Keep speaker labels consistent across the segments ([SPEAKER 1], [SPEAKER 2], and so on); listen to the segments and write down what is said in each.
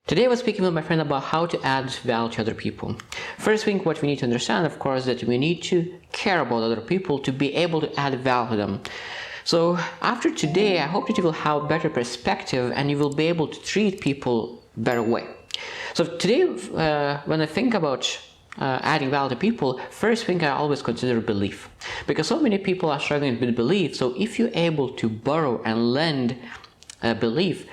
[SPEAKER 1] Today I was speaking with my friend about how to add value to other people. First thing what we need to understand, of course, that we need to care about other people to be able to add value to them. So after today, I hope that you will have a better perspective and you will be able to treat people better way. So today, when I think about adding value to people, first thing I always consider belief. Because so many people are struggling with belief, so if you're able to borrow and lend belief,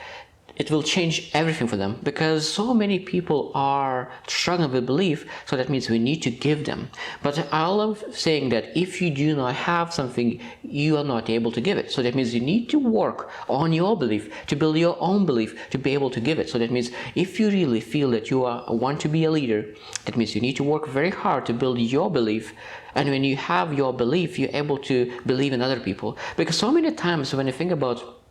[SPEAKER 1] it will change everything for them, because so many people are struggling with belief, so that means we need to give them. But I love saying that if you do not have something, you are not able to give it. So that means you need to work on your belief, to build your own belief, to be able to give it. So that means if you really feel that you want to be a leader, that means you need to work very hard to build your belief. And when you have your belief, you're able to believe in other people. Because so many times when you think about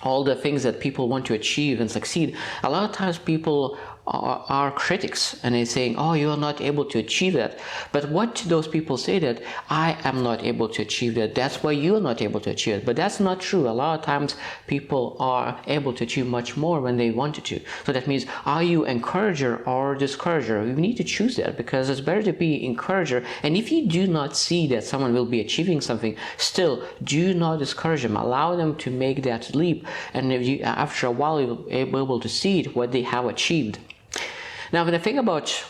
[SPEAKER 1] all the things that people want to achieve and succeed, a lot of times people are critics and they're saying, oh, you are not able to achieve that. But what do those people say? That I am not able to achieve that, that's why you are not able to achieve it. But that's not true. A lot of times people are able to achieve much more when they wanted to. So that means, are you encourager or discourager? We need to choose that, because it's better to be encourager. And if you do not see that someone will be achieving something, still do not discourage them. Allow them to make that leap, and if you, after a while, you'll be able to see what they have achieved. Now, when I think about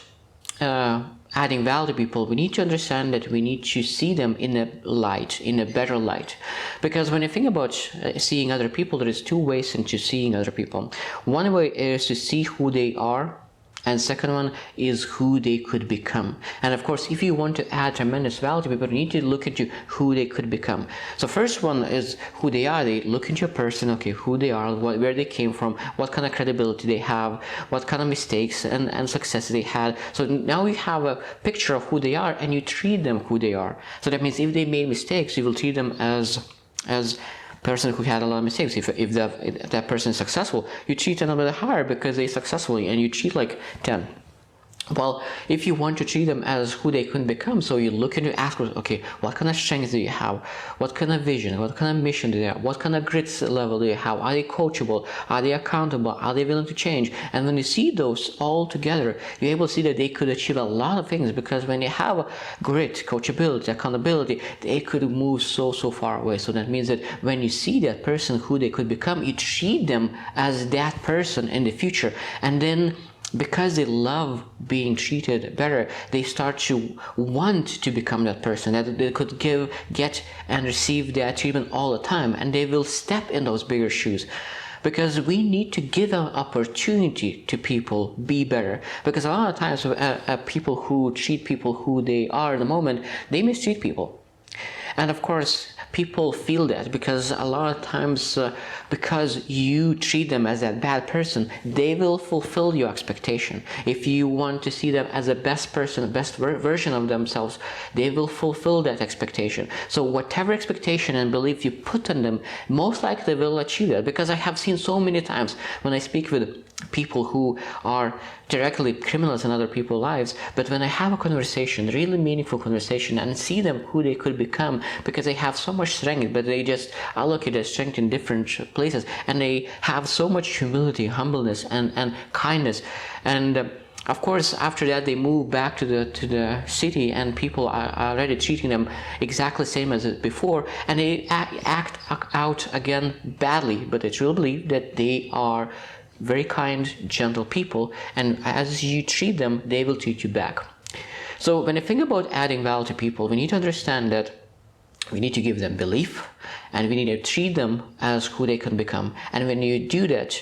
[SPEAKER 1] adding value to people, we need to understand that we need to see them in a light, in a better light. Because when I think about seeing other people, there is two ways into seeing other people. One way is to see who they are, and second one is who they could become. And of course, if you want to add tremendous value to people, you need to look into who they could become. So first one is who they are. They look into a person, okay, who they are, where they came from, what kind of credibility they have, what kind of mistakes and successes they had. So now you have a picture of who they are, and you treat them who they are. So that means if they made mistakes, you will treat them as person who had a lot of mistakes. If that person is successful, you treat them a little bit higher because they're successfully, and you treat like 10. Well, if you want to treat them as who they could become, so you look into ask, okay, what kind of strengths do you have? What kind of vision? What kind of mission do they have? What kind of grit level do you have? Are they coachable? Are they accountable? Are they willing to change? And when you see those all together, you're able to see that they could achieve a lot of things, because when they have grit, coachability, accountability, they could move so far away. So that means that when you see that person who they could become, you treat them as that person in the future. And then because they love being treated better, they start to want to become that person, that they could get and receive that treatment all the time, and they will step in those bigger shoes. Because we need to give an opportunity to people be better. Because a lot of times people who treat people who they are at the moment, they mistreat people. And of course, people feel that, because a lot of times, because you treat them as that bad person, they will fulfill your expectation. If you want to see them as the best person, best version of themselves, they will fulfill that expectation. So whatever expectation and belief you put on them, most likely they will achieve that. Because I have seen so many times when I speak with people who are directly criminals in other people's lives, but when I have a conversation, really meaningful conversation, and see them who they could become, because they have so much strength, but they just allocate their strength in different places, and they have so much humility, humbleness, and kindness. And of course, after that, they move back to the city, and people are already treating them exactly the same as before, and they act out again badly. But they truly believe that they are very kind, gentle people, and as you treat them, they will treat you back. So when I think about adding value to people, we need to understand that we need to give them belief, and we need to treat them as who they can become. And when you do that,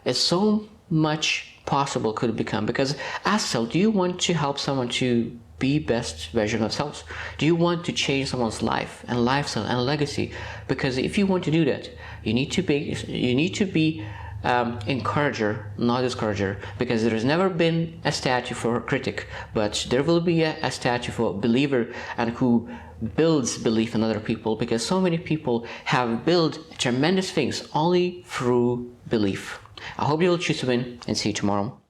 [SPEAKER 1] it's so much possible could become. Because ask yourself, do you want to help someone to be best version of themselves? Do you want to change someone's life and lifestyle and legacy? Because if you want to do that, you need to be encourager, not discourager. Because there has never been a statue for a critic, but there will be a statue for a believer and who builds belief in other people. Because so many people have built tremendous things only through belief. I hope you will choose to win, and see you tomorrow.